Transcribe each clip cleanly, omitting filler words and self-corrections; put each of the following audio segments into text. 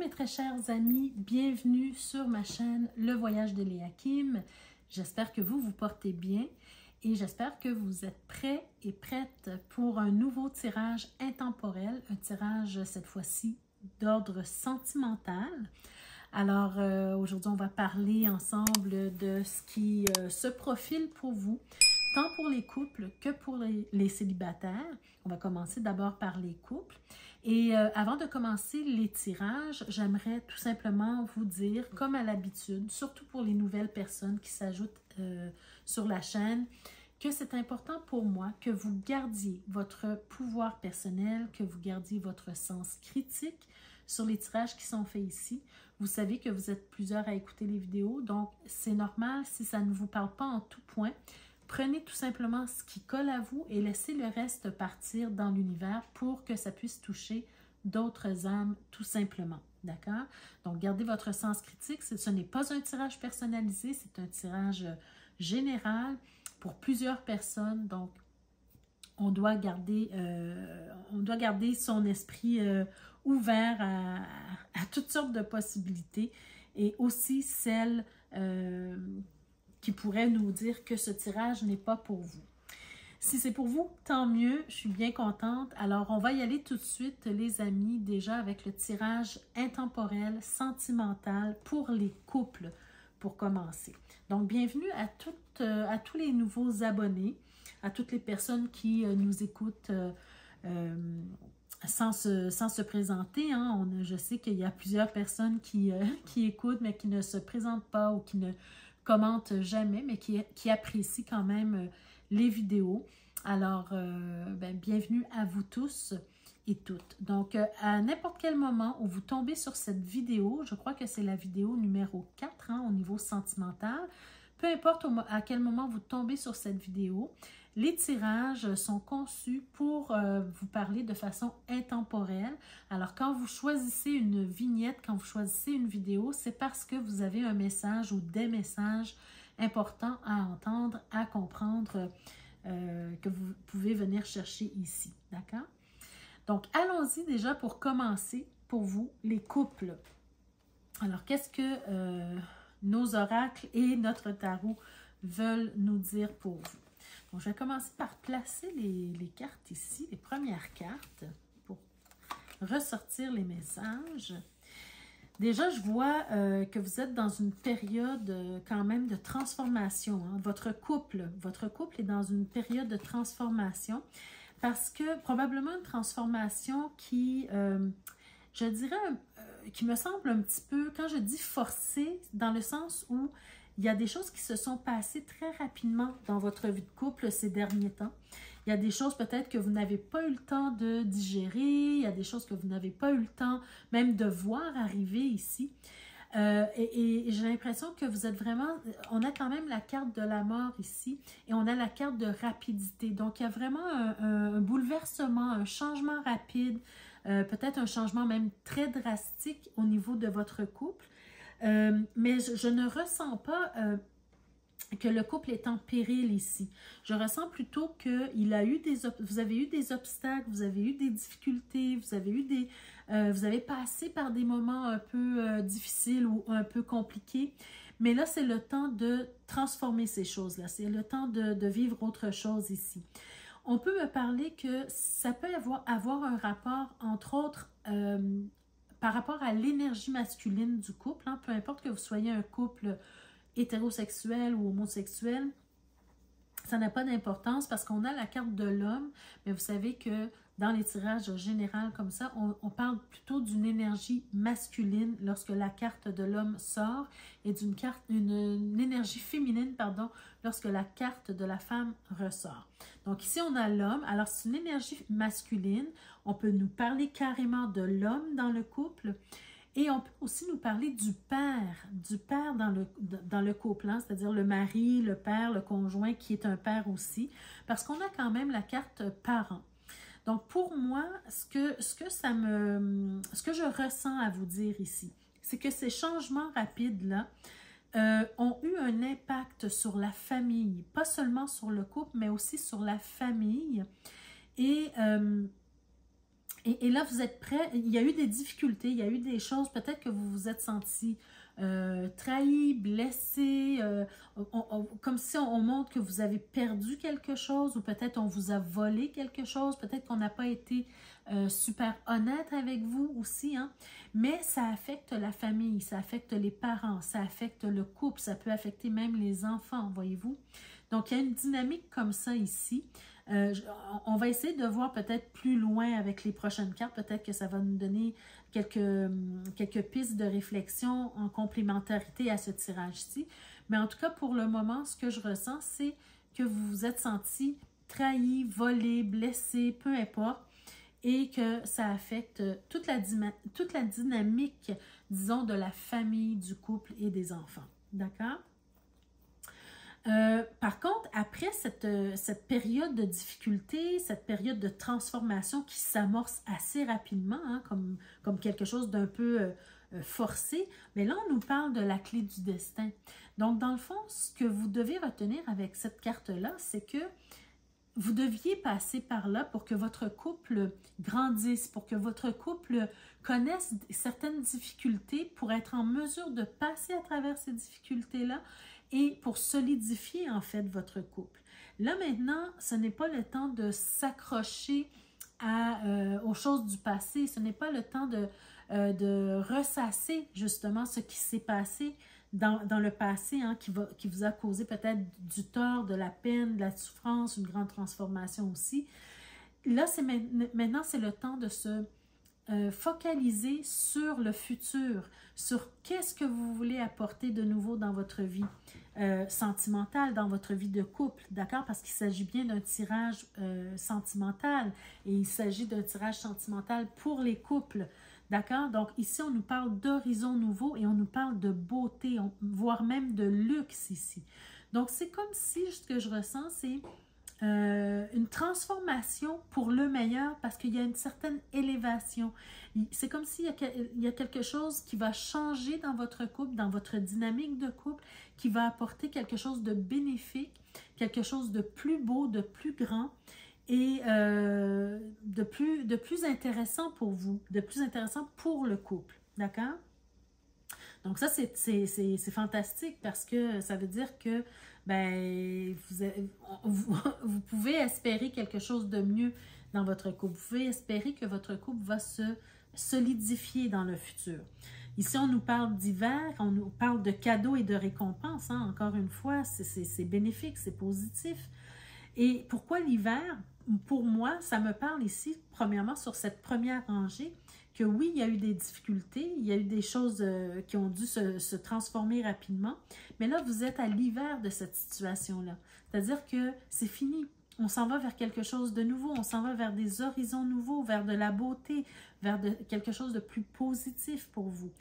mes très chers amis, bienvenue sur ma chaîne Le Voyage d'Eliakim. J'espère que vous portez bien et j'espère que vous êtes prêts et prêtes pour un nouveau tirage intemporel, un tirage cette fois-ci d'ordre sentimental. Alors aujourd'hui on va parler ensemble de ce qui se profile pour vous, tant pour les couples que pour les célibataires. On va commencer d'abord par les couples. Et avant de commencer les tirages, j'aimerais tout simplement vous dire, comme à l'habitude, surtout pour les nouvelles personnes qui s'ajoutent sur la chaîne, que c'est important pour moi que vous gardiez votre pouvoir personnel, que vous gardiez votre sens critique sur les tirages qui sont faits ici. Vous savez que vous êtes plusieurs à écouter les vidéos, donc c'est normal si ça ne vous parle pas en tout point. Prenez tout simplement ce qui colle à vous et laissez le reste partir dans l'univers pour que ça puisse toucher d'autres âmes tout simplement. D'accord? Donc, gardez votre sens critique. Ce n'est pas un tirage personnalisé, c'est un tirage général pour plusieurs personnes. Donc, on doit garder son esprit ouvert à toutes sortes de possibilités et aussi celles qui pourrait nous dire que ce tirage n'est pas pour vous. Si c'est pour vous, tant mieux, je suis bien contente. Alors, on va y aller tout de suite, les amis, déjà avec le tirage intemporel, sentimental pour les couples, pour commencer. Donc, bienvenue à tous les nouveaux abonnés, à toutes les personnes qui nous écoutent sans se présenter. Hein. Je sais qu'il y a plusieurs personnes qui écoutent, mais qui ne se présentent pas ou qui ne commentent jamais, mais qui apprécient quand même les vidéos. Alors, bienvenue à vous tous et toutes. Donc, à n'importe quel moment où vous tombez sur cette vidéo, je crois que c'est la vidéo numéro 4 hein, au niveau sentimental, peu importe à quel moment vous tombez sur cette vidéo, les tirages sont conçus pour vous parler de façon intemporelle. Alors, quand vous choisissez une vignette, quand vous choisissez une vidéo, c'est parce que vous avez un message ou des messages importants à entendre, à comprendre, que vous pouvez venir chercher ici. D'accord? Donc, allons-y déjà pour commencer, pour vous, les couples. Alors, qu'est-ce que nos oracles et notre tarot veulent nous dire pour vous? Donc, je vais commencer par placer les cartes ici, les premières cartes, pour ressortir les messages. Déjà, je vois que vous êtes dans une période quand même de transformation. Hein. Votre couple est dans une période de transformation parce que probablement une transformation qui, je dirais, qui me semble un petit peu, quand je dis forcée, dans le sens où il y a des choses qui se sont passées très rapidement dans votre vie de couple ces derniers temps. Il y a des choses peut-être que vous n'avez pas eu le temps de digérer, il y a des choses que vous n'avez pas eu le temps même de voir arriver ici. Et j'ai l'impression que vous êtes vraiment, on a quand même la carte de la mort ici et on a la carte de rapidité. Donc, il y a vraiment un bouleversement, un changement rapide, peut-être un changement même très drastique au niveau de votre couple. Mais je ne ressens pas que le couple est en péril ici. Je ressens plutôt que vous avez eu des obstacles, vous avez eu des difficultés, vous avez passé par des moments un peu difficiles ou un peu compliqués. Mais là, c'est le temps de transformer ces choses-là. C'est le temps de vivre autre chose ici. On peut me parler que ça peut avoir un rapport, entre autres, par rapport à l'énergie masculine du couple, hein, peu importe que vous soyez un couple hétérosexuel ou homosexuel, ça n'a pas d'importance parce qu'on a la carte de l'homme, mais vous savez que dans les tirages généraux comme ça, on parle plutôt d'une énergie masculine lorsque la carte de l'homme sort et d'une énergie féminine, pardon, lorsque la carte de la femme ressort. Donc ici, on a l'homme. Alors, c'est une énergie masculine. On peut nous parler carrément de l'homme dans le couple. Et on peut aussi nous parler du père dans le couple, hein, c'est-à-dire le mari, le père, le conjoint qui est un père aussi, parce qu'on a quand même la carte parent. Donc, pour moi, ce que je ressens à vous dire ici, c'est que ces changements rapides-là ont eu un impact sur la famille, pas seulement sur le couple, mais aussi sur la famille. Et Et là, vous êtes prêts. Il y a eu des difficultés, il y a eu des choses, peut-être que vous vous êtes senti trahi, blessé, comme si on montre que vous avez perdu quelque chose, ou peut-être on vous a volé quelque chose, peut-être qu'on n'a pas été super honnête avec vous aussi, hein? Mais ça affecte la famille, ça affecte les parents, ça affecte le couple, ça peut affecter même les enfants, voyez-vous? Donc, il y a une dynamique comme ça ici. On va essayer de voir peut-être plus loin avec les prochaines cartes. Peut-être que ça va nous donner quelques pistes de réflexion en complémentarité à ce tirage-ci. Mais en tout cas, pour le moment, ce que je ressens, c'est que vous vous êtes senti trahi, volé, blessé, peu importe, et que ça affecte toute la dynamique, disons, de la famille, du couple et des enfants. D'accord? Par contre, après cette période de difficulté, cette période de transformation qui s'amorce assez rapidement, hein, comme quelque chose d'un peu forcé, mais là, on nous parle de la clé du destin. Donc, dans le fond, ce que vous devez retenir avec cette carte-là, c'est que vous deviez passer par là pour que votre couple grandisse, pour que votre couple connaisse certaines difficultés, pour être en mesure de passer à travers ces difficultés-là et pour solidifier en fait votre couple. Là maintenant, ce n'est pas le temps de s'accrocher aux choses du passé, ce n'est pas le temps de ressasser justement ce qui s'est passé dans le passé, hein, qui vous a causé peut-être du tort, de la peine, de la souffrance, une grande transformation aussi. Là, maintenant, c'est le temps de se focaliser sur le futur, sur qu'est-ce que vous voulez apporter de nouveau dans votre vie sentimentale, dans votre vie de couple, d'accord? Parce qu'il s'agit bien d'un tirage sentimental et il s'agit d'un tirage sentimental pour les couples. D'accord? Donc ici, on nous parle d'horizons nouveaux et on nous parle de beauté, voire même de luxe ici. Donc c'est comme si, ce que je ressens, c'est une transformation pour le meilleur parce qu'il y a une certaine élévation. C'est comme s'il y a quelque chose qui va changer dans votre couple, dans votre dynamique de couple, qui va apporter quelque chose de bénéfique, quelque chose de plus beau, de plus grand, et de plus intéressant pour vous, de plus intéressant pour le couple, d'accord? Donc ça, c'est fantastique parce que ça veut dire que ben, vous pouvez espérer quelque chose de mieux dans votre couple. Vous pouvez espérer que votre couple va se solidifier dans le futur. Ici, on nous parle d'hiver, on nous parle de cadeaux et de récompenses. Hein? Encore une fois, c'est bénéfique, c'est positif. Et pourquoi l'hiver? Pour moi, ça me parle ici, premièrement, sur cette première rangée, que oui, il y a eu des difficultés, il y a eu des choses qui ont dû se transformer rapidement, mais là, vous êtes à l'hiver de cette situation-là. C'est-à-dire que c'est fini. On s'en va vers quelque chose de nouveau, on s'en va vers des horizons nouveaux, vers de la beauté, vers quelque chose de plus positif pour vous.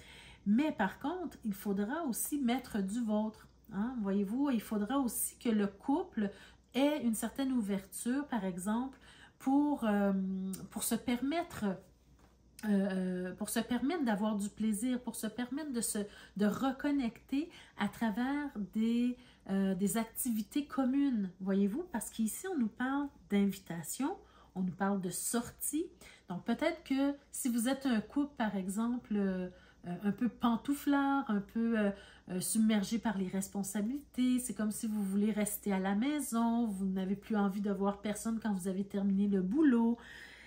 Mais par contre, il faudra aussi mettre du vôtre. Hein? Voyez-vous, il faudra aussi que le couple ait une certaine ouverture, par exemple, pour se permettre d'avoir du plaisir, pour se permettre de reconnecter à travers des activités communes, voyez-vous, parce qu'ici, on nous parle d'invitation, on nous parle de sortie. Donc, peut-être que si vous êtes un couple, par exemple, un peu pantouflard, un peu submergé par les responsabilités, c'est comme si vous voulez rester à la maison, vous n'avez plus envie de voir personne quand vous avez terminé le boulot.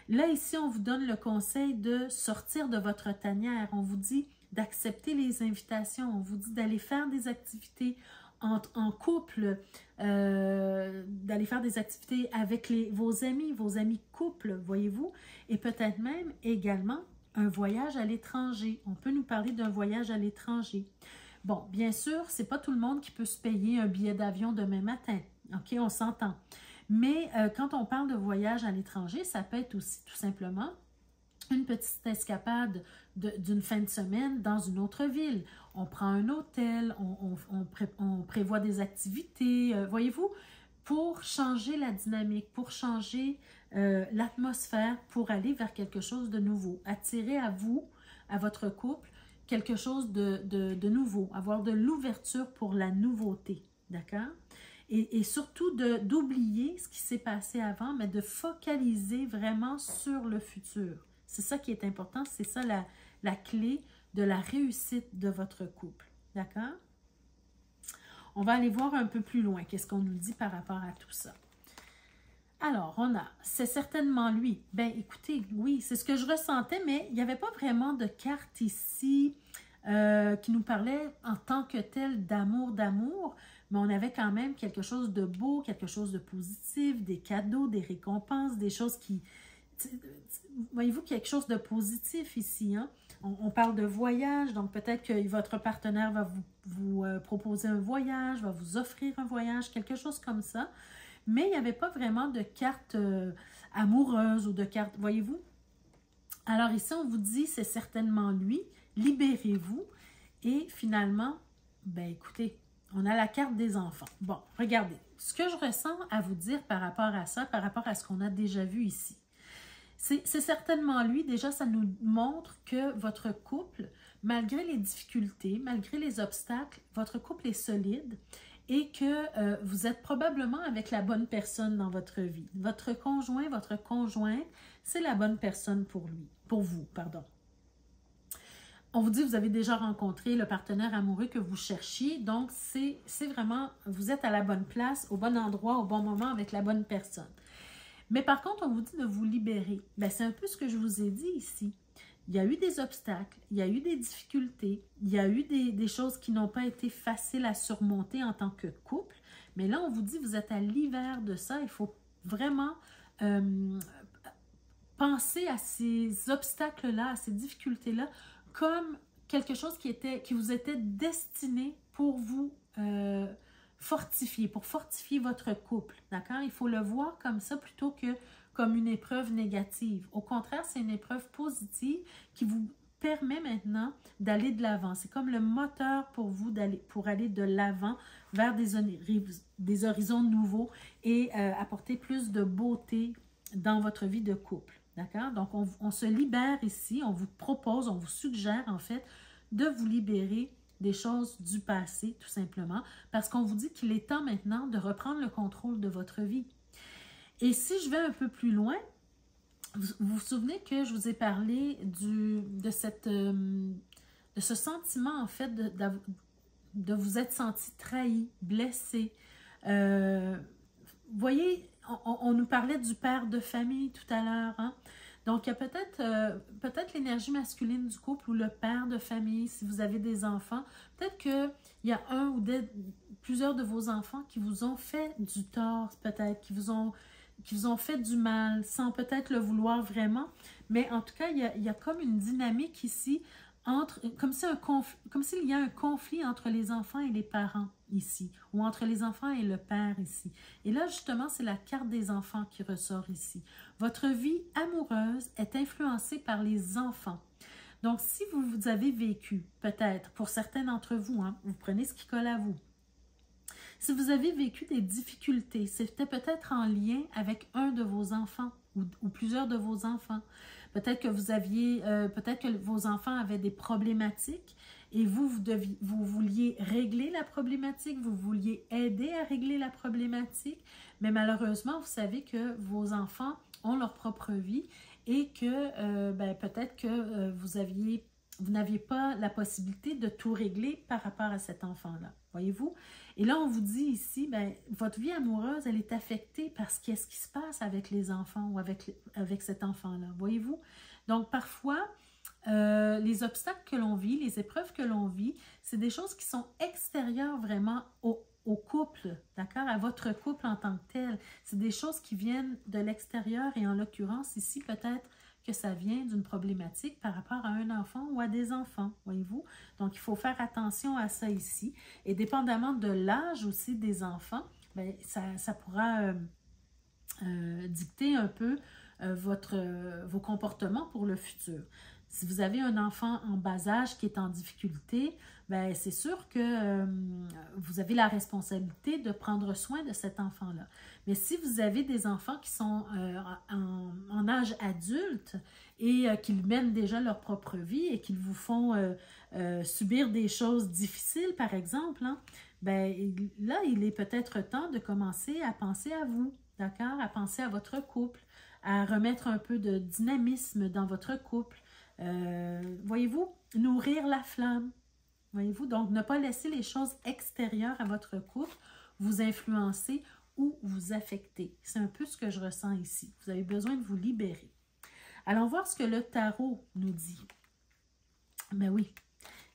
Là, ici, on vous donne le conseil de sortir de votre tanière. On vous dit d'accepter les invitations. On vous dit d'aller faire des activités en couple, d'aller faire des activités avec vos amis couple, voyez-vous, et peut-être même également un voyage à l'étranger. On peut nous parler d'un voyage à l'étranger. Bon, bien sûr, c'est pas tout le monde qui peut se payer un billet d'avion demain matin. OK, on s'entend. Mais quand on parle de voyage à l'étranger, ça peut être aussi tout simplement une petite escapade d'une fin de semaine dans une autre ville. On prend un hôtel, on prévoit des activités, voyez-vous, pour changer la dynamique, pour changer l'atmosphère, pour aller vers quelque chose de nouveau, attirer à vous, à votre couple, quelque chose de nouveau, avoir de l'ouverture pour la nouveauté, d'accord? Et surtout d'oublier ce qui s'est passé avant, mais de focaliser vraiment sur le futur. C'est ça qui est important, c'est ça la clé de la réussite de votre couple. D'accord? On va aller voir un peu plus loin, qu'est-ce qu'on nous dit par rapport à tout ça. Alors, on a, c'est certainement lui. Ben, écoutez, oui, c'est ce que je ressentais, mais il n'y avait pas vraiment de carte ici qui nous parlait en tant que tel d'amour, mais on avait quand même quelque chose de beau, quelque chose de positif, des cadeaux, des récompenses, des choses qui... Voyez-vous quelque chose de positif ici, hein? On parle de voyage, donc peut-être que votre partenaire va vous proposer un voyage, va vous offrir un voyage, quelque chose comme ça. Mais il n'y avait pas vraiment de carte amoureuse ou de carte, voyez-vous? Alors ici, on vous dit, c'est certainement lui, libérez-vous. Et finalement, ben écoutez, on a la carte des enfants. Bon, regardez, ce que je ressens à vous dire par rapport à ça, par rapport à ce qu'on a déjà vu ici, c'est certainement lui. Déjà, ça nous montre que votre couple, malgré les difficultés, malgré les obstacles, votre couple est solide et que vous êtes probablement avec la bonne personne dans votre vie. Votre conjoint, votre conjointe, c'est la bonne personne pour vous, pardon. On vous dit que vous avez déjà rencontré le partenaire amoureux que vous cherchiez, donc c'est vraiment, vous êtes à la bonne place, au bon endroit, au bon moment avec la bonne personne. Mais par contre, on vous dit de vous libérer. Ben, c'est un peu ce que je vous ai dit ici. Il y a eu des obstacles, il y a eu des difficultés, il y a eu des choses qui n'ont pas été faciles à surmonter en tant que couple. Mais là, on vous dit, vous êtes à l'hiver de ça. Il faut vraiment penser à ces obstacles-là, à ces difficultés-là, comme quelque chose qui vous était destiné pour vous fortifier, pour fortifier votre couple, d'accord? Il faut le voir comme ça plutôt que comme une épreuve négative. Au contraire, c'est une épreuve positive qui vous permet maintenant d'aller de l'avant. C'est comme le moteur pour vous pour aller de l'avant vers des horizons nouveaux et apporter plus de beauté dans votre vie de couple. D'accord? Donc, on se libère ici, on vous propose, on vous suggère en fait de vous libérer des choses du passé, tout simplement, parce qu'on vous dit qu'il est temps maintenant de reprendre le contrôle de votre vie. Et si je vais un peu plus loin, vous vous souvenez que je vous ai parlé de ce sentiment, en fait, de vous être senti trahi, blessé. Vous voyez, on nous parlait du père de famille tout à l'heure, hein? Donc, il y a peut-être l'énergie masculine du couple ou le père de famille, si vous avez des enfants. Peut-être qu'il y a un ou plusieurs de vos enfants qui vous ont fait du tort, peut-être, qui vous ont fait du mal, sans peut-être le vouloir vraiment. Mais en tout cas, il y a comme une dynamique ici, comme s'il y a un conflit entre les enfants et les parents ici, ou entre les enfants et le père ici. Et là, justement, c'est la carte des enfants qui ressort ici. Votre vie amoureuse est influencée par les enfants. Donc, si vous avez vécu, peut-être, pour certains d'entre vous, hein, vous prenez ce qui colle à vous. Si vous avez vécu des difficultés, c'était peut-être en lien avec un de vos enfants ou plusieurs de vos enfants. Peut-être que vos enfants avaient des problématiques et vous vouliez régler la problématique, vous vouliez aider à régler la problématique, mais malheureusement, vous savez que vos enfants ont leur propre vie et que peut-être que vous n'aviez pas la possibilité de tout régler par rapport à cet enfant-là. Voyez-vous? Et là, on vous dit ici, votre vie amoureuse, elle est affectée par ce qui se passe avec les enfants ou avec cet enfant-là. Voyez-vous? Donc, parfois, les obstacles que l'on vit, les épreuves que l'on vit, c'est des choses qui sont extérieures vraiment au couple, d'accord? À votre couple en tant que tel. C'est des choses qui viennent de l'extérieur et en l'occurrence, ici, peut-être que ça vient d'une problématique par rapport à un enfant ou à des enfants, voyez-vous? Donc, il faut faire attention à ça ici. Et dépendamment de l'âge aussi des enfants, ça pourra dicter un peu vos comportements pour le futur. Si vous avez un enfant en bas âge qui est en difficulté, c'est sûr que vous avez la responsabilité de prendre soin de cet enfant-là. Mais si vous avez des enfants qui sont en âge adulte et qu'ils mènent déjà leur propre vie et qu'ils vous font subir des choses difficiles, par exemple, hein, là, il est peut-être temps de commencer à penser à vous, d'accord? À penser à votre couple, à remettre un peu de dynamisme dans votre couple. Voyez-vous, nourrir la flamme. Voyez-vous, donc ne pas laisser les choses extérieures à votre couple vous influencer ou vous affecter. C'est un peu ce que je ressens ici. Vous avez besoin de vous libérer. Allons voir ce que le tarot nous dit. Ben oui,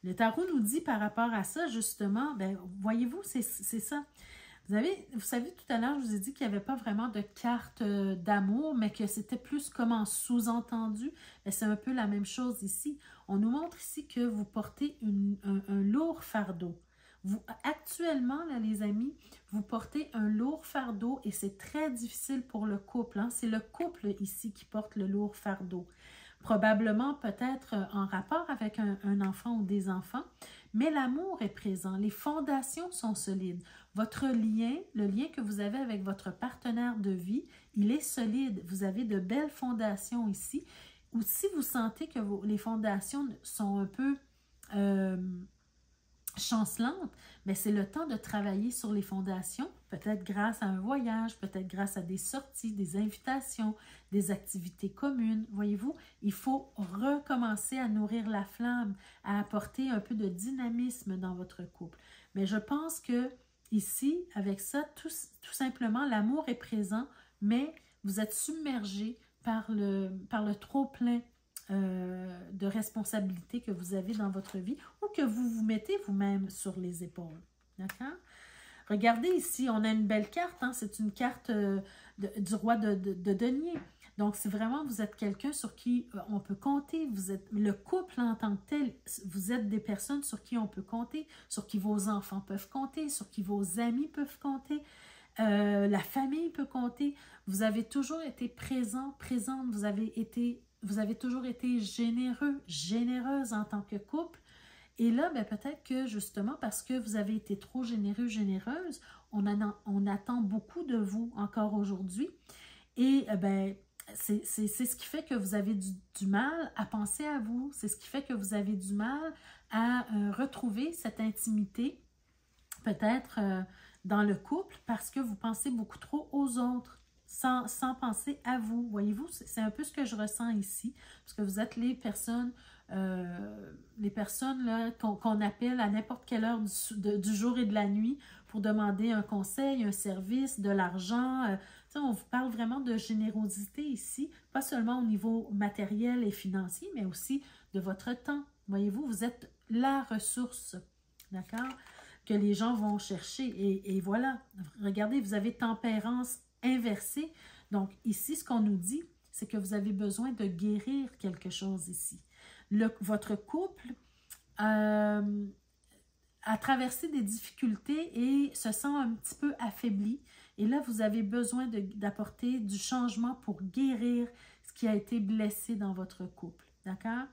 le tarot nous dit par rapport à ça, justement, ben voyez-vous, c'est ça. Vous savez, tout à l'heure, je vous ai dit qu'il n'y avait pas vraiment de carte d'amour, mais que c'était plus comme en sous-entendu. C'est un peu la même chose ici. On nous montre ici que vous portez un lourd fardeau. Actuellement, là, les amis, vous portez un lourd fardeau et c'est très difficile pour le couple. Hein? C'est le couple ici qui porte le lourd fardeau. Probablement peut-être en rapport avec un enfant ou des enfants, mais l'amour est présent, les fondations sont solides. Votre lien, le lien que vous avez avec votre partenaire de vie, il est solide. Vous avez de belles fondations ici. Ou si vous sentez que les fondations sont un peu chancelantes, mais c'est le temps de travailler sur les fondations, peut-être grâce à un voyage, peut-être grâce à des sorties, des invitations, des activités communes. Voyez-vous, il faut recommencer à nourrir la flamme, à apporter un peu de dynamisme dans votre couple. Mais je pense que ici, avec ça, tout simplement, l'amour est présent, mais vous êtes submergé par le trop-plein de responsabilités que vous avez dans votre vie ou que vous vous mettez vous-même sur les épaules. D'accord? Regardez ici, on a une belle carte, hein? C'est une carte du roi de denier. Donc, c'est vraiment, vous êtes quelqu'un sur qui on peut compter, vous êtes le couple en tant que tel, vous êtes des personnes sur qui on peut compter, sur qui vos enfants peuvent compter, sur qui vos amis peuvent compter, la famille peut compter. Vous avez toujours été présente, vous avez toujours été généreux, généreuse en tant que couple. Et là, ben, peut-être que justement, parce que vous avez été trop généreux, généreuse, on attend beaucoup de vous encore aujourd'hui. Et ben, c'est ce qui fait que vous avez du mal à penser à vous. C'est ce qui fait que vous avez du mal à retrouver cette intimité, peut-être dans le couple, parce que vous pensez beaucoup trop aux autres, sans penser à vous. Voyez-vous, c'est un peu ce que je ressens ici, parce que vous êtes les personnes là qu'on appelle à n'importe quelle heure du jour et de la nuit pour demander un conseil, un service, de l'argent. On vous parle vraiment de générosité ici, pas seulement au niveau matériel et financier, mais aussi de votre temps. Voyez-vous, vous êtes la ressource, d'accord, que les gens vont chercher. Et voilà, regardez, vous avez tempérance inversée. Donc ici, ce qu'on nous dit, c'est que vous avez besoin de guérir quelque chose ici. Votre couple a traversé des difficultés et se sent un petit peu affaibli. Et là, vous avez besoin d'apporter du changement pour guérir ce qui a été blessé dans votre couple. D'accord?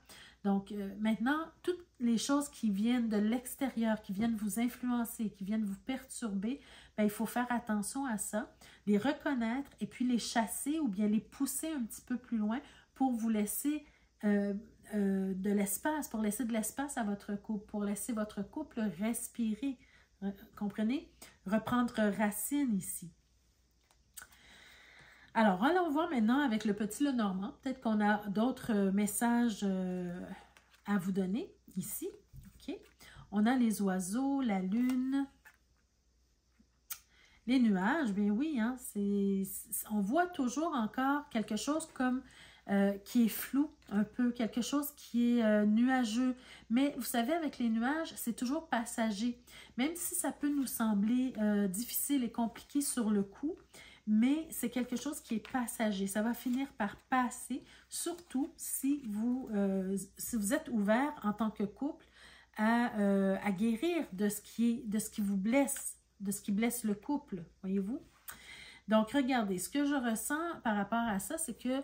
Donc, maintenant, toutes les choses qui viennent de l'extérieur, qui viennent vous influencer, qui viennent vous perturber, bien, il faut faire attention à ça, les reconnaître et puis les chasser ou bien les pousser un petit peu plus loin pour vous laisser de l'espace, pour laisser de l'espace à votre couple, pour laisser votre couple respirer, comprenez? Reprendre racine ici. Alors, allons voir maintenant avec le petit Lenormand. Peut-être qu'on a d'autres messages à vous donner ici. Okay. On a les oiseaux, la lune, les nuages. Bien oui, hein, on voit toujours encore quelque chose comme qui est flou, un peu, quelque chose qui est nuageux. Mais vous savez, avec les nuages, c'est toujours passager. Même si ça peut nous sembler difficile et compliqué sur le coup, mais c'est quelque chose qui est passager. Ça va finir par passer, surtout si vous êtes ouvert en tant que couple à guérir de ce qui vous blesse, de ce qui blesse le couple, voyez-vous? Donc, regardez, ce que je ressens par rapport à ça, c'est que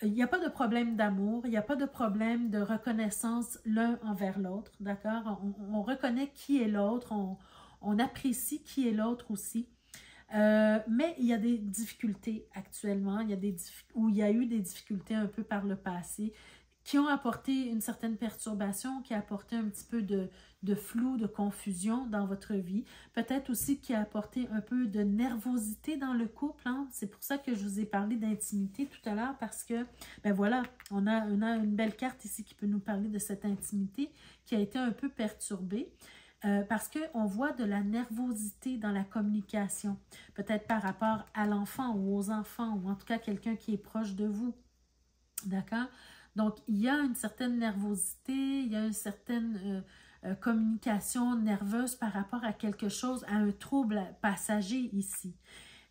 il n'y a pas de problème d'amour, il n'y a pas de problème de reconnaissance l'un envers l'autre, d'accord? On reconnaît qui est l'autre, on apprécie qui est l'autre aussi. Mais il y a des difficultés actuellement, il y a eu des difficultés un peu par le passé qui ont apporté une certaine perturbation, qui a apporté un petit peu de flou, de confusion dans votre vie. Peut-être aussi qui a apporté un peu de nervosité dans le couple. Hein? C'est pour ça que je vous ai parlé d'intimité tout à l'heure, parce que, ben voilà, on a une belle carte ici qui peut nous parler de cette intimité qui a été un peu perturbée. Parce qu'on voit de la nervosité dans la communication, peut-être par rapport à l'enfant ou aux enfants, ou en tout cas quelqu'un qui est proche de vous. D'accord? Donc, il y a une certaine nervosité, il y a une certaine communication nerveuse par rapport à quelque chose, à un trouble passager ici.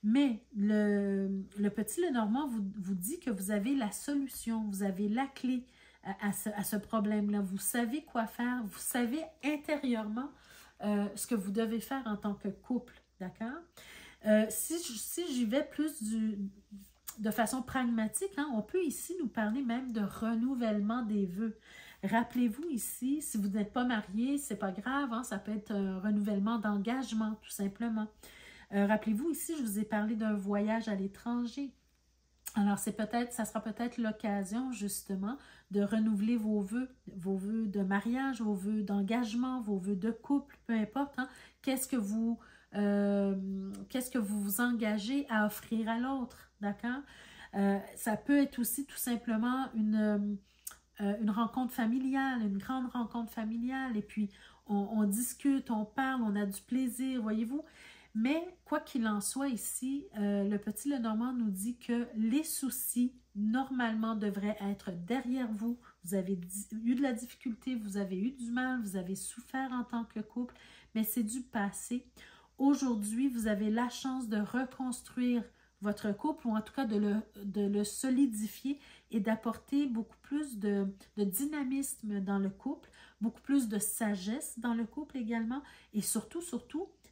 Mais le petit Lenormand vous dit que vous avez la solution, vous avez la clé à ce problème-là. Vous savez quoi faire, vous savez intérieurement ce que vous devez faire en tant que couple. D'accord? Si j'y vais plus de façon pragmatique, hein, on peut ici nous parler même de renouvellement des vœux. Rappelez-vous ici, si vous n'êtes pas marié, c'est pas grave, hein, ça peut être un renouvellement d'engagement, tout simplement. Rappelez-vous ici, je vous ai parlé d'un voyage à l'étranger. Alors, ça sera peut-être l'occasion, justement, de renouveler vos vœux de mariage, vos vœux d'engagement, vos vœux de couple, peu importe. Hein, qu'est-ce que vous vous engagez à offrir à l'autre, d'accord? Ça peut être aussi tout simplement une rencontre familiale, une grande rencontre familiale, et puis on discute, on parle, on a du plaisir, voyez-vous? Mais quoi qu'il en soit ici, le petit Lenormand nous dit que les soucis, normalement, devraient être derrière vous. Vous avez eu de la difficulté, vous avez eu du mal, vous avez souffert en tant que couple, mais c'est du passé. Aujourd'hui, vous avez la chance de reconstruire votre couple, ou en tout cas de le solidifier et d'apporter beaucoup plus de dynamisme dans le couple, beaucoup plus de sagesse dans le couple également, et surtout,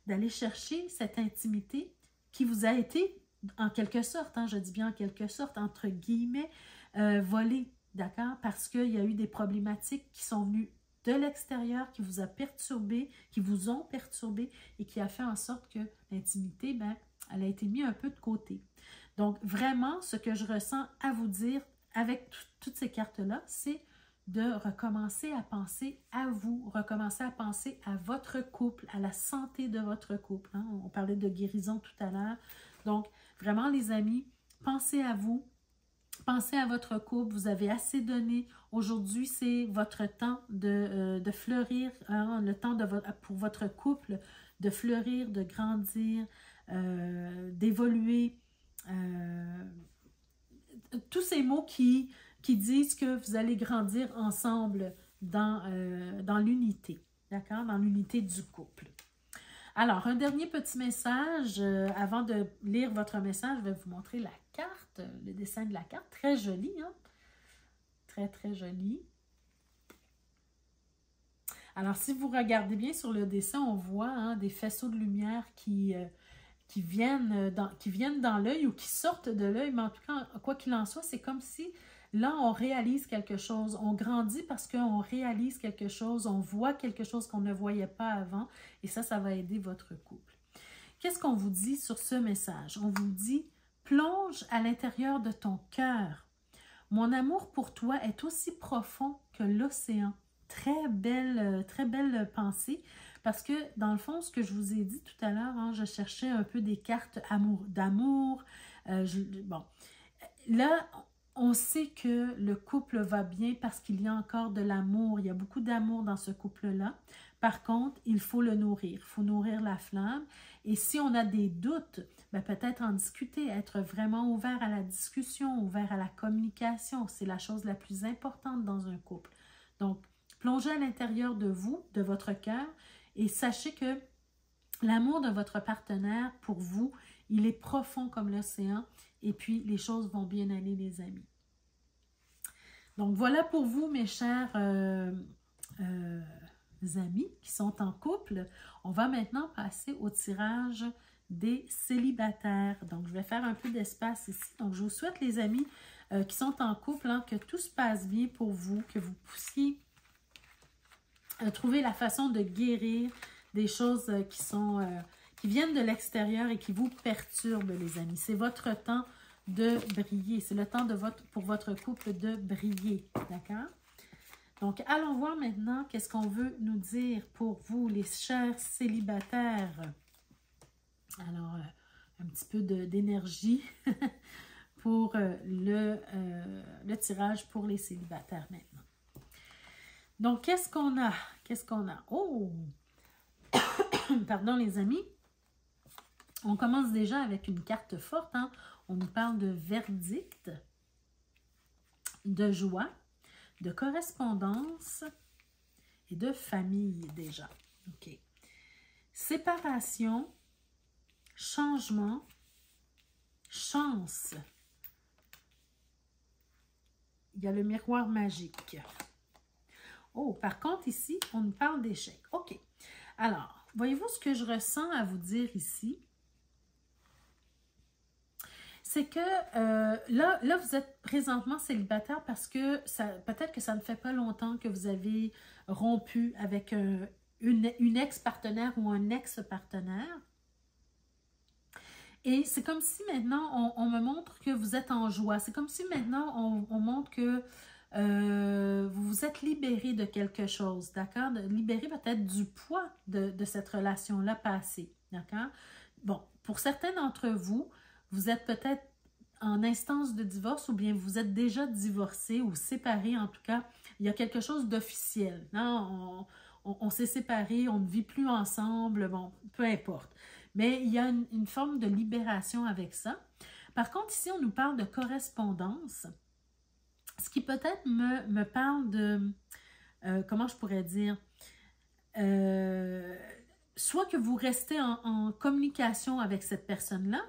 d'aller chercher cette intimité qui vous a été, en quelque sorte, hein, je dis bien en quelque sorte, entre guillemets, volée, d'accord? Parce qu'il y a eu des problématiques qui sont venues de l'extérieur, qui vous a perturbé, qui vous ont perturbé et qui a fait en sorte que l'intimité, ben, elle a été mise un peu de côté. Donc, vraiment, ce que je ressens à vous dire avec toutes ces cartes-là, c'est de recommencer à penser à vous, recommencer à penser à votre couple, à la santé de votre couple. Hein? On parlait de guérison tout à l'heure. Donc, vraiment, les amis, pensez à vous, pensez à votre couple. Vous avez assez donné. Aujourd'hui, c'est votre temps de fleurir, hein? Le temps pour votre couple de fleurir, de grandir, d'évoluer. Tous ces mots qui disent que vous allez grandir ensemble dans l'unité, d'accord? Dans l'unité du couple. Alors, un dernier petit message. Avant de lire votre message, je vais vous montrer la carte, le dessin de la carte. Très joli, hein? Très, très joli. Alors, si vous regardez bien sur le dessin, on voit hein, des faisceaux de lumière qui viennent dans l'œil ou qui sortent de l'œil. Mais en tout cas, quoi qu'il en soit, c'est comme si là, on réalise quelque chose. On grandit parce qu'on réalise quelque chose. On voit quelque chose qu'on ne voyait pas avant. Et ça va aider votre couple. Qu'est-ce qu'on vous dit sur ce message? On vous dit, plonge à l'intérieur de ton cœur. Mon amour pour toi est aussi profond que l'océan. Très belle pensée. Parce que, dans le fond, ce que je vous ai dit tout à l'heure, hein, je cherchais un peu des cartes d'amour. Bon, là, on sait que le couple va bien parce qu'il y a encore de l'amour. Il y a beaucoup d'amour dans ce couple-là. Par contre, il faut le nourrir. Il faut nourrir la flamme. Et si on a des doutes, ben peut-être en discuter, être vraiment ouvert à la discussion, ouvert à la communication. C'est la chose la plus importante dans un couple. Donc, plongez à l'intérieur de vous, de votre cœur, et sachez que l'amour de votre partenaire, pour vous, il est profond comme l'océan. Et puis, les choses vont bien aller, les amis. Donc, voilà pour vous, mes chers amis qui sont en couple. On va maintenant passer au tirage des célibataires. Donc, je vais faire un peu d'espace ici. Donc, je vous souhaite, les amis qui sont en couple, hein, que tout se passe bien pour vous, que vous puissiez trouver la façon de guérir des choses qui viennent de l'extérieur et qui vous perturbent, les amis. C'est votre temps de briller. C'est le temps pour votre couple de briller, d'accord? Donc, allons voir maintenant qu'est-ce qu'on veut nous dire pour vous, les chers célibataires. Alors, un petit peu d'énergie pour le tirage pour les célibataires maintenant. Donc, qu'est-ce qu'on a? Qu'est-ce qu'on a? Oh! Pardon, les amis. On commence déjà avec une carte forte, hein? On nous parle de verdict, de joie, de correspondance et de famille déjà. OK. Séparation, changement, chance. Il y a le miroir magique. Oh, par contre, ici, on nous parle d'échec. OK. Alors, voyez-vous ce que je ressens à vous dire ici? C'est que là, vous êtes présentement célibataire parce que peut-être que ça ne fait pas longtemps que vous avez rompu avec une ex-partenaire ou un ex-partenaire. Et c'est comme si maintenant, on me montre que vous êtes en joie. C'est comme si maintenant, on montre que vous vous êtes libéré de quelque chose, d'accord? Libéré peut-être du poids de cette relation-là passée, d'accord? Bon, pour certains d'entre vous, vous êtes peut-être en instance de divorce ou bien vous êtes déjà divorcé ou séparé, en tout cas, il y a quelque chose d'officiel. On s'est séparés, on ne vit plus ensemble, bon, peu importe. Mais il y a une forme de libération avec ça. Par contre, ici, on nous parle de correspondance, ce qui peut-être me parle de, comment je pourrais dire, soit que vous restez en communication avec cette personne-là,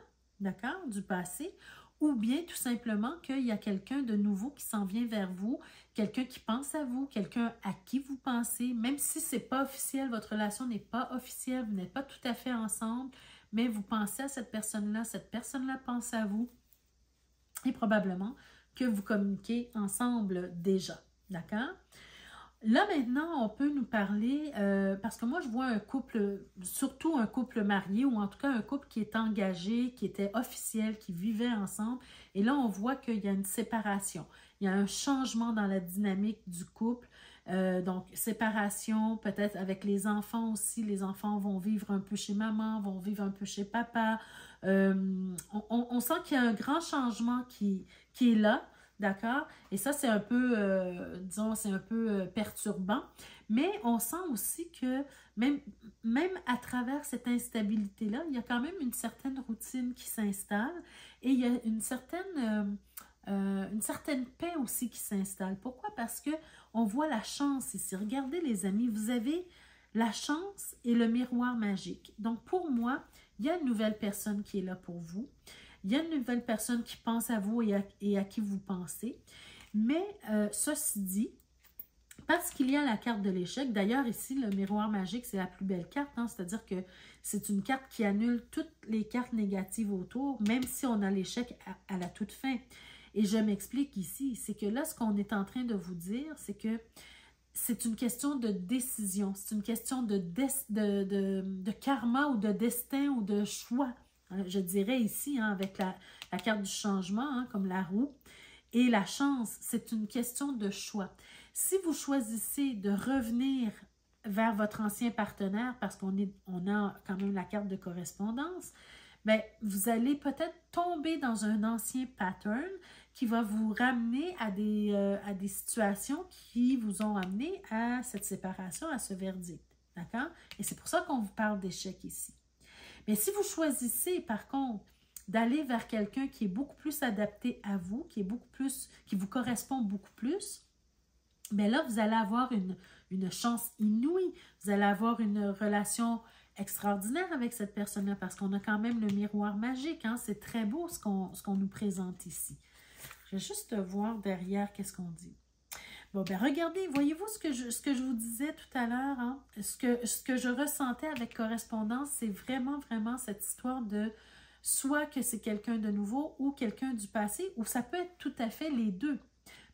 d'accord, du passé, ou bien tout simplement qu'il y a quelqu'un de nouveau qui s'en vient vers vous, quelqu'un qui pense à vous, quelqu'un à qui vous pensez, même si ce n'est pas officiel, votre relation n'est pas officielle, vous n'êtes pas tout à fait ensemble, mais vous pensez à cette personne-là pense à vous, et probablement que vous communiquez ensemble déjà, d'accord? Là, maintenant, on peut nous parler, parce que moi, je vois un couple, surtout un couple marié, ou en tout cas un couple qui est engagé, qui était officiel, qui vivait ensemble. Et là, on voit qu'il y a une séparation. Il y a un changement dans la dynamique du couple. Donc, séparation, peut-être avec les enfants aussi. Les enfants vont vivre un peu chez maman, vont vivre un peu chez papa. On sent qu'il y a un grand changement qui est là. D'accord? Et ça, c'est un peu, disons, c'est un peu perturbant. Mais on sent aussi que même à travers cette instabilité-là, il y a quand même une certaine routine qui s'installe et il y a une certaine paix aussi qui s'installe. Pourquoi? Parce que on voit la chance ici. Regardez les amis, vous avez la chance et le miroir magique. Donc pour moi, il y a une nouvelle personne qui est là pour vous. Il y a une nouvelle personne qui pense à vous et à qui vous pensez. Mais ceci dit, parce qu'il y a la carte de l'échec, d'ailleurs ici, le miroir magique, c'est la plus belle carte, hein, c'est-à-dire que c'est une carte qui annule toutes les cartes négatives autour, même si on a l'échec à la toute fin. Et je m'explique ici, c'est que là, ce qu'on est en train de vous dire, c'est que c'est une question de décision, c'est une question de karma ou de destin ou de choix. Je dirais ici, hein, avec la carte du changement, hein, comme la roue, et la chance, c'est une question de choix. Si vous choisissez de revenir vers votre ancien partenaire, parce qu'on a quand même la carte de correspondance, bien, vous allez peut-être tomber dans un ancien pattern qui va vous ramener à des situations qui vous ont amené à cette séparation, à ce verdict. D'accord? Et c'est pour ça qu'on vous parle d'échec ici. Mais si vous choisissez, par contre, d'aller vers quelqu'un qui est beaucoup plus adapté à vous, qui vous correspond beaucoup plus, bien là, vous allez avoir une chance inouïe. Vous allez avoir une relation extraordinaire avec cette personne-là parce qu'on a quand même le miroir magique. Hein? C'est très beau ce qu'on nous présente ici. Je vais juste voir derrière qu'est-ce qu'on dit. Bon, ben regardez, voyez-vous ce que je vous disais tout à l'heure, hein? Ce que je ressentais avec correspondance, c'est vraiment, vraiment cette histoire de soit que c'est quelqu'un de nouveau ou quelqu'un du passé, ou ça peut être tout à fait les deux.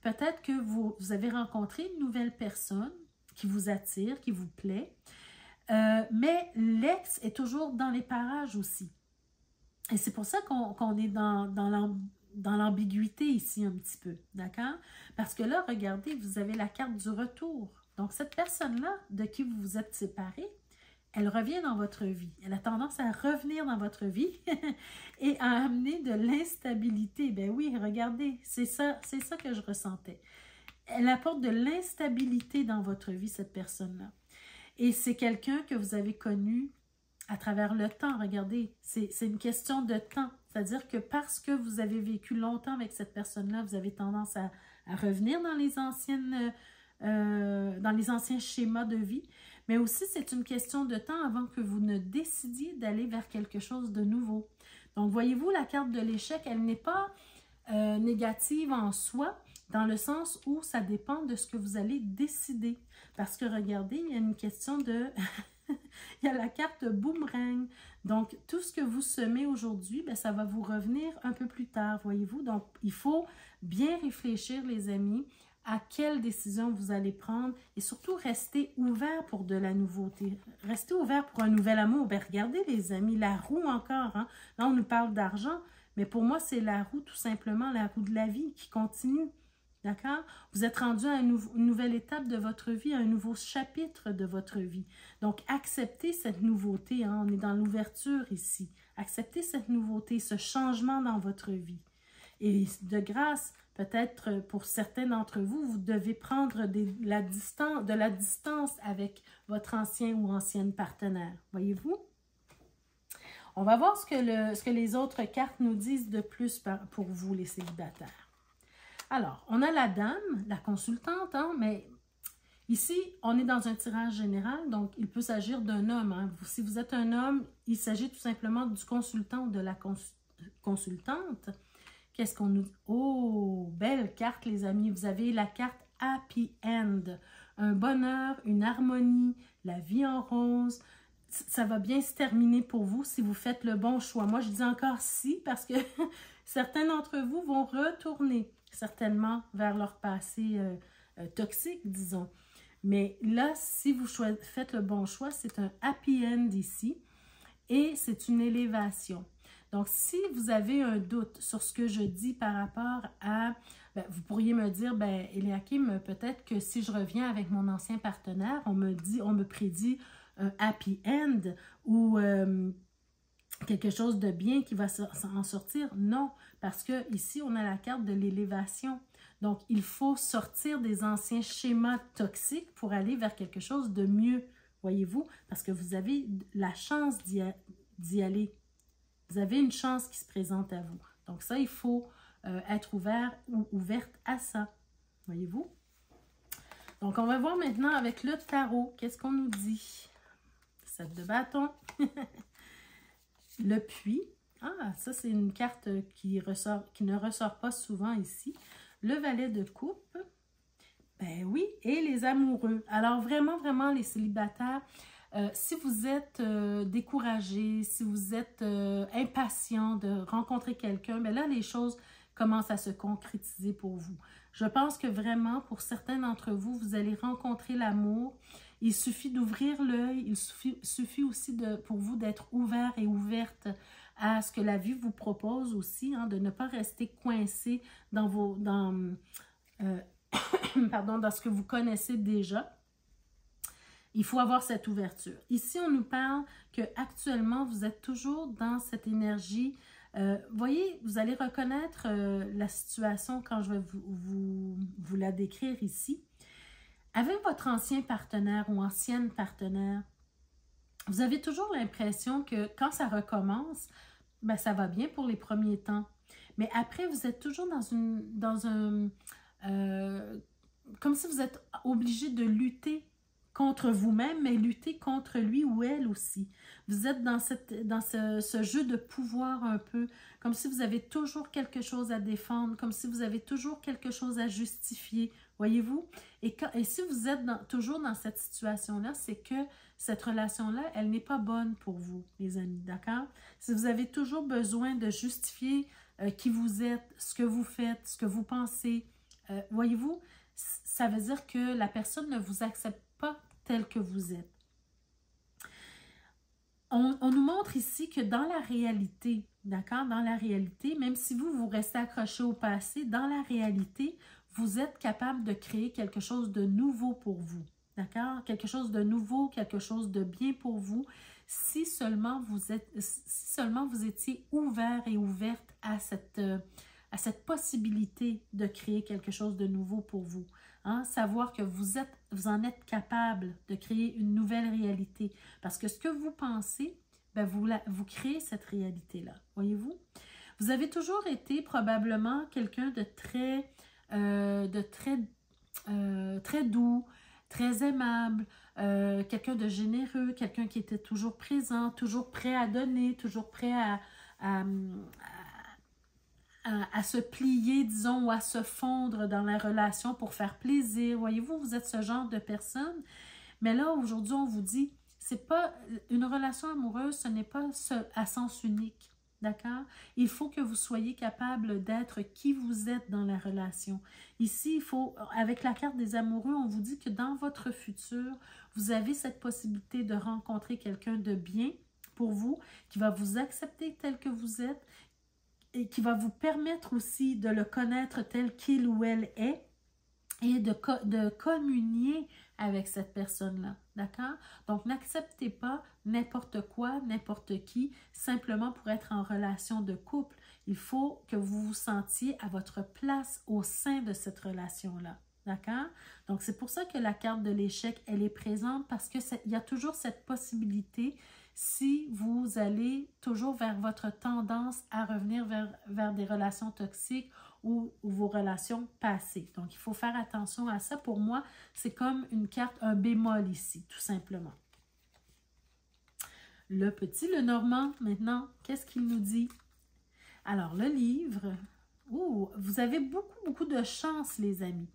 Peut-être que vous avez rencontré une nouvelle personne qui vous attire, qui vous plaît, mais l'ex est toujours dans les parages aussi. Et c'est pour ça qu'on est dans l'ambiguïté ici un petit peu, d'accord? Parce que là, regardez, vous avez la carte du retour. Donc, cette personne-là, de qui vous vous êtes séparés, elle revient dans votre vie. Elle a tendance à revenir dans votre vie et à amener de l'instabilité. Ben oui, regardez, c'est ça que je ressentais. Elle apporte de l'instabilité dans votre vie, cette personne-là. Et c'est quelqu'un que vous avez connu à travers le temps. Regardez, c'est une question de temps. C'est-à-dire que parce que vous avez vécu longtemps avec cette personne-là, vous avez tendance à revenir dans les anciens schémas de vie. Mais aussi, c'est une question de temps avant que vous ne décidiez d'aller vers quelque chose de nouveau. Donc, voyez-vous, la carte de l'échec, elle n'est pas négative en soi, dans le sens où ça dépend de ce que vous allez décider. Parce que, regardez, il y a une question de... il y a la carte boomerang. Donc, tout ce que vous semez aujourd'hui, ben, ça va vous revenir un peu plus tard, voyez-vous. Donc, il faut bien réfléchir, les amis, à quelle décision vous allez prendre et surtout rester ouvert pour de la nouveauté. Restez ouvert pour un nouvel amour. Ben, regardez, les amis, la roue encore. Hein? Là, on nous parle d'argent, mais pour moi, c'est la roue, tout simplement, la roue de la vie qui continue. D'accord? Vous êtes rendu à une nouvelle étape de votre vie, à un nouveau chapitre de votre vie. Donc, acceptez cette nouveauté. Hein? On est dans l'ouverture ici. Acceptez cette nouveauté, ce changement dans votre vie. Et de grâce, peut-être pour certains d'entre vous, vous devez prendre de la distance avec votre ancien ou ancienne partenaire. Voyez-vous? On va voir ce que les autres cartes nous disent de plus pour vous, les célibataires. Alors, on a la dame, la consultante, hein, mais ici, on est dans un tirage général, donc il peut s'agir d'un homme. Hein. Si vous êtes un homme, il s'agit tout simplement du consultant ou de la consultante. Qu'est-ce qu'on nous dit? Oh, belle carte, les amis. Vous avez la carte Happy End. Un bonheur, une harmonie, la vie en rose. Ça va bien se terminer pour vous si vous faites le bon choix. Moi, je dis encore si parce que certains d'entre vous vont retourner certainement vers leur passé toxique, disons. Mais là, si vous faites le bon choix, c'est un happy end ici et c'est une élévation. Donc, si vous avez un doute sur ce que je dis par rapport à, vous pourriez me dire, Eliakim, peut-être que si je reviens avec mon ancien partenaire, on me prédit un happy end ou quelque chose de bien qui va en sortir. Non, parce que ici, on a la carte de l'élévation. Donc, il faut sortir des anciens schémas toxiques pour aller vers quelque chose de mieux, voyez-vous, parce que vous avez la chance d'y aller. Vous avez une chance qui se présente à vous. Donc ça, il faut être ouvert ou ouverte à ça, voyez-vous. Donc, on va voir maintenant avec le tarot, qu'est-ce qu'on nous dit? 7 de bâton. Le puits. Ah, ça, c'est une carte qui ne ressort pas souvent ici. Le valet de coupe. Ben oui, et les amoureux. Alors, vraiment, vraiment, les célibataires, si vous êtes découragé, si vous êtes impatient de rencontrer quelqu'un, bien là, les choses commencent à se concrétiser pour vous. Je pense que vraiment, pour certains d'entre vous, vous allez rencontrer l'amour. Il suffit d'ouvrir l'œil, il suffit aussi pour vous d'être ouvert et ouverte à ce que la vie vous propose aussi, hein, de ne pas rester coincé dans dans ce que vous connaissez déjà. Il faut avoir cette ouverture. Ici, on nous parle qu'actuellement, vous êtes toujours dans cette énergie. Voyez, vous allez reconnaître la situation quand je vais vous la décrire ici. Avec votre ancien partenaire ou ancienne partenaire, vous avez toujours l'impression que quand ça recommence, ben, ça va bien pour les premiers temps. Mais après, vous êtes toujours comme si vous êtes obligé de lutter contre vous-même, mais lutter contre lui ou elle aussi. Vous êtes dans ce jeu de pouvoir un peu, comme si vous avez toujours quelque chose à défendre, comme si vous avez toujours quelque chose à justifier, voyez-vous? Et si vous êtes toujours dans cette situation-là, c'est que cette relation-là, elle n'est pas bonne pour vous, les amis, d'accord? Si vous avez toujours besoin de justifier qui vous êtes, ce que vous faites, ce que vous pensez, voyez-vous, ça veut dire que la personne ne vous accepte pas tel que vous êtes. on nous montre ici que dans la réalité, d'accord, dans la réalité, même si vous restez accroché au passé, dans la réalité, vous êtes capable de créer quelque chose de nouveau pour vous, d'accord? Quelque chose de nouveau, quelque chose de bien pour vous, si seulement vous étiez ouvert et ouverte à cette possibilité de créer quelque chose de nouveau pour vous. Hein? Savoir que vous en êtes capable de créer une nouvelle réalité. Parce que ce que vous pensez, ben vous créez cette réalité-là. Voyez-vous? Vous avez toujours été probablement quelqu'un de très doux, très aimable, quelqu'un de généreux, quelqu'un qui était toujours présent, toujours prêt à donner, toujours prêt à se plier, disons, ou à se fondre dans la relation pour faire plaisir. Voyez-vous, vous êtes ce genre de personne. Mais là, aujourd'hui, on vous dit, c'est pas une relation amoureuse, ce n'est pas à sens unique. D'accord? Il faut que vous soyez capable d'être qui vous êtes dans la relation. Ici, il faut, avec la carte des amoureux, on vous dit que dans votre futur, vous avez cette possibilité de rencontrer quelqu'un de bien pour vous, qui va vous accepter tel que vous êtes et qui va vous permettre aussi de le connaître tel qu'il ou elle est et de communier avec cette personne-là, d'accord? Donc, n'acceptez pas n'importe quoi, n'importe qui, simplement pour être en relation de couple. Il faut que vous vous sentiez à votre place au sein de cette relation-là, d'accord? Donc, c'est pour ça que la carte de l'échec, elle est présente parce qu'il y a toujours cette possibilité si vous allez toujours vers votre tendance à revenir vers des relations toxiques ou vos relations passées. Donc, il faut faire attention à ça. Pour moi, c'est comme une carte, un bémol ici, tout simplement. Le petit Lenormand, maintenant, qu'est-ce qu'il nous dit? Alors, le livre, vous avez beaucoup de chance, les amis.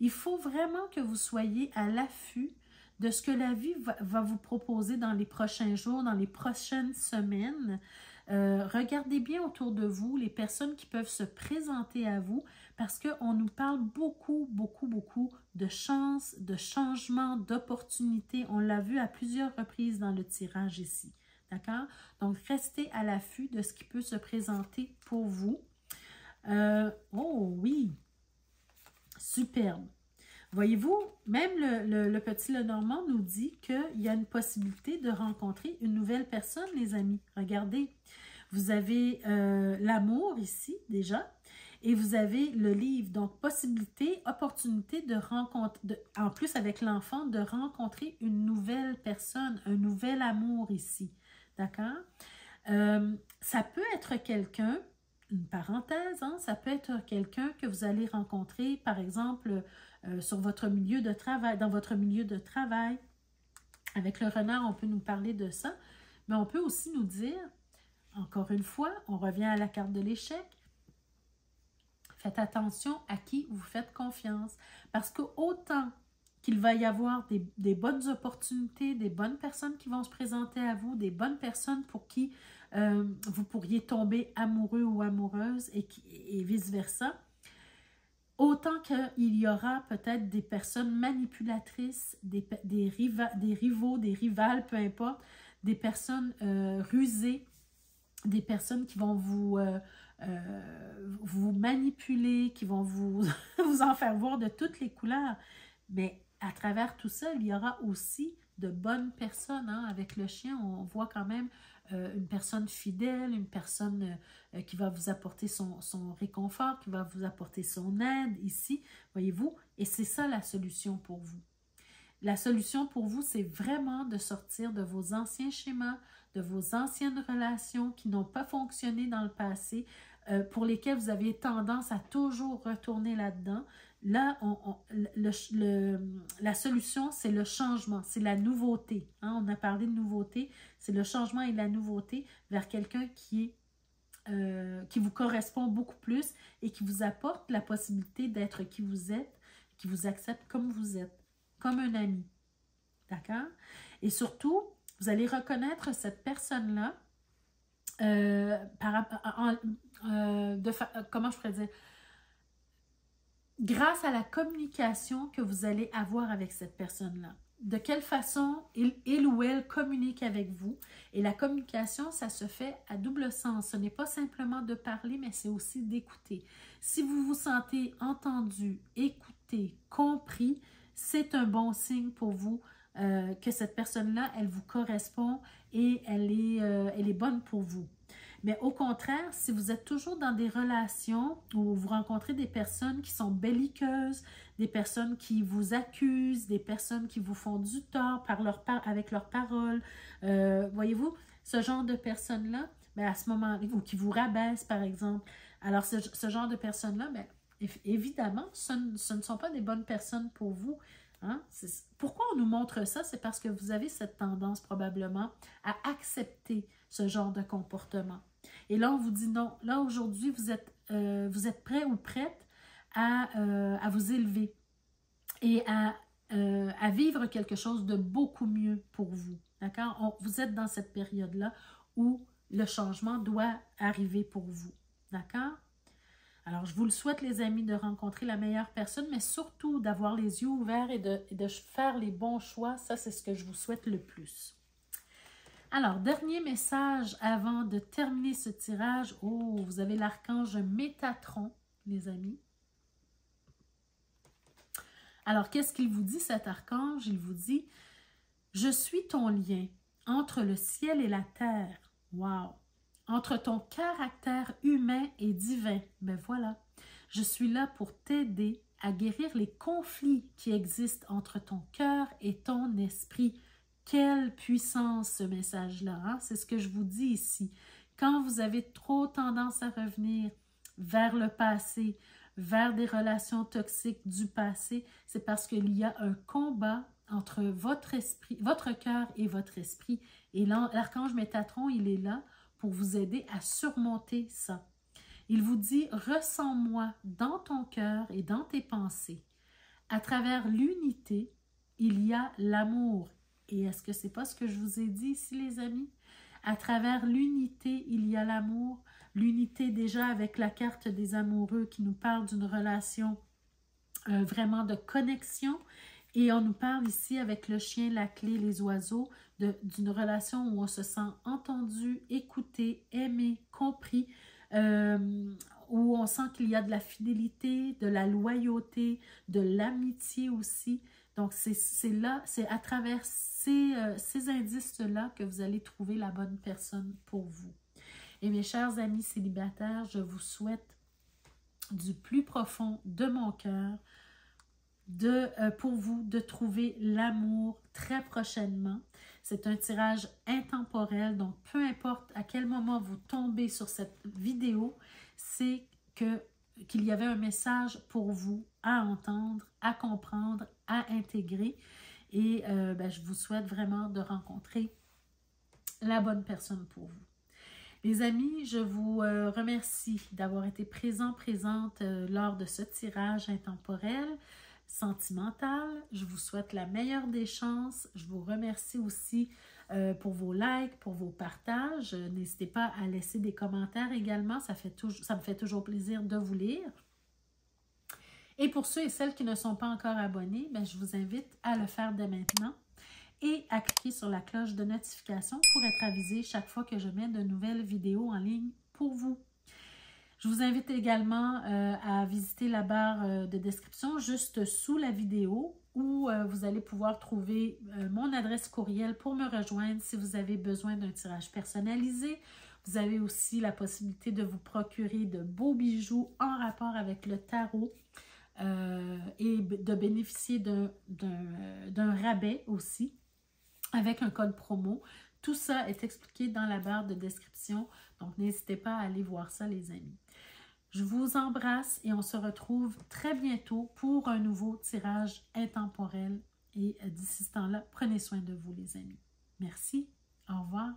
Il faut vraiment que vous soyez à l'affût de ce que la vie va vous proposer dans les prochains jours, dans les prochaines semaines. Regardez bien autour de vous les personnes qui peuvent se présenter à vous parce qu'on nous parle beaucoup de chance, de changement, d'opportunités. On l'a vu à plusieurs reprises dans le tirage ici. D'accord? Donc, restez à l'affût de ce qui peut se présenter pour vous. Oh oui! Superbe! Voyez-vous, même le petit Lenormand nous dit qu'il y a une possibilité de rencontrer une nouvelle personne, les amis. Regardez, vous avez l'amour ici, déjà, et vous avez le livre. Donc, possibilité, opportunité de rencontrer, en plus avec l'enfant, de rencontrer une nouvelle personne, un nouvel amour ici. D'accord? Ça peut être quelqu'un, une parenthèse, hein, ça peut être quelqu'un que vous allez rencontrer, par exemple, sur votre milieu de travail, dans votre milieu de travail. Avec le renard, on peut nous parler de ça, mais on peut aussi nous dire, encore une fois, on revient à la carte de l'échec, faites attention à qui vous faites confiance, parce que autant qu'il va y avoir des bonnes opportunités, des bonnes personnes qui vont se présenter à vous, des bonnes personnes pour qui vous pourriez tomber amoureux ou amoureuse et vice-versa, autant qu'il y aura peut-être des personnes manipulatrices, des rivaux, des rivales, peu importe, des personnes rusées, des personnes qui vont vous manipuler, qui vont vous en faire voir de toutes les couleurs. Mais à travers tout ça, il y aura aussi de bonnes personnes. Hein? Avec le chien, on voit quand même une personne fidèle, une personne qui va vous apporter son réconfort, qui va vous apporter son aide ici, voyez-vous. Et c'est ça la solution pour vous. La solution pour vous, c'est vraiment de sortir de vos anciens schémas, de vos anciennes relations qui n'ont pas fonctionné dans le passé, pour lesquelles vous avez tendance à toujours retourner là-dedans. Là, la solution, c'est le changement, c'est la nouveauté. Hein? On a parlé de nouveauté, c'est le changement et la nouveauté vers quelqu'un qui vous correspond beaucoup plus et qui vous apporte la possibilité d'être qui vous êtes, qui vous accepte comme vous êtes, comme un ami. D'accord? Et surtout, vous allez reconnaître cette personne-là comment je pourrais dire? Grâce à la communication que vous allez avoir avec cette personne-là. de quelle façon il ou elle communique avec vous. Et la communication, ça se fait à double sens. Ce n'est pas simplement de parler, mais c'est aussi d'écouter. Si vous vous sentez entendu, écouté, compris, c'est un bon signe pour vous que cette personne-là, elle vous correspond et elle est bonne pour vous. Mais au contraire, si vous êtes toujours dans des relations où vous rencontrez des personnes qui sont belliqueuses, des personnes qui vous accusent, des personnes qui vous font du tort avec leurs paroles, voyez-vous, ce genre de personnes-là, à ce moment-là, ou qui vous rabaissent par exemple, alors ce genre de personnes-là, évidemment, ce ne sont pas des bonnes personnes pour vous. Hein? Pourquoi on nous montre ça? C'est parce que vous avez cette tendance probablement à accepter ce genre de comportement. Et là, on vous dit non. Là, aujourd'hui, vous êtes prêt ou prête à vous élever et à vivre quelque chose de beaucoup mieux pour vous. D'accord? Vous êtes dans cette période-là où le changement doit arriver pour vous. D'accord? Alors, je vous le souhaite, les amis, de rencontrer la meilleure personne, mais surtout d'avoir les yeux ouverts et de faire les bons choix. Ça, c'est ce que je vous souhaite le plus. Alors, dernier message avant de terminer ce tirage. Oh, vous avez l'archange Métatron, les amis. Alors, qu'est-ce qu'il vous dit, cet archange? Il vous dit, « Je suis ton lien entre le ciel et la terre. » Wow! Entre ton caractère humain et divin. Ben voilà, je suis là pour t'aider à guérir les conflits qui existent entre ton cœur et ton esprit. Quelle puissance ce message-là, hein? C'est ce que je vous dis ici. Quand vous avez trop tendance à revenir vers le passé, vers des relations toxiques du passé, c'est parce qu'il y a un combat entre votre cœur et votre esprit. Et l'archange Métatron, il est là pour vous aider à surmonter ça. Il vous dit, ressens-moi dans ton cœur et dans tes pensées. À travers l'unité, il y a l'amour. Et est-ce que c'est pas ce que je vous ai dit ici, les amis? À travers l'unité, il y a l'amour. L'unité déjà avec la carte des amoureux qui nous parle d'une relation vraiment de connexion. Et on nous parle ici avec le chien, la clé, les oiseaux, d'une relation où on se sent entendu, écouté, aimé, compris, où on sent qu'il y a de la fidélité, de la loyauté, de l'amitié aussi. Donc, c'est à travers ces indices-là que vous allez trouver la bonne personne pour vous. Et mes chers amis célibataires, je vous souhaite du plus profond de mon cœur pour vous de trouver l'amour très prochainement. C'est un tirage intemporel, donc peu importe à quel moment vous tombez sur cette vidéo, c'est qu'il y avait un message pour vous à entendre, à comprendre, à intégrer. Et je vous souhaite vraiment de rencontrer la bonne personne pour vous. Les amis, je vous remercie d'avoir été présente lors de ce tirage intemporel, sentimental. Je vous souhaite la meilleure des chances. Je vous remercie aussi pour vos likes, pour vos partages. N'hésitez pas à laisser des commentaires également. Ça me fait toujours plaisir de vous lire. Et pour ceux et celles qui ne sont pas encore abonnés, je vous invite à le faire dès maintenant et à cliquer sur la cloche de notification pour être avisé chaque fois que je mets de nouvelles vidéos en ligne pour vous. Je vous invite également à visiter la barre de description juste sous la vidéo où vous allez pouvoir trouver mon adresse courriel pour me rejoindre si vous avez besoin d'un tirage personnalisé. Vous avez aussi la possibilité de vous procurer de beaux bijoux en rapport avec le tarot et de bénéficier d'un rabais aussi avec un code promo. Tout ça est expliqué dans la barre de description, donc n'hésitez pas à aller voir ça, les amis. Je vous embrasse et on se retrouve très bientôt pour un nouveau tirage intemporel. Et d'ici ce temps-là, prenez soin de vous, les amis. Merci. Au revoir.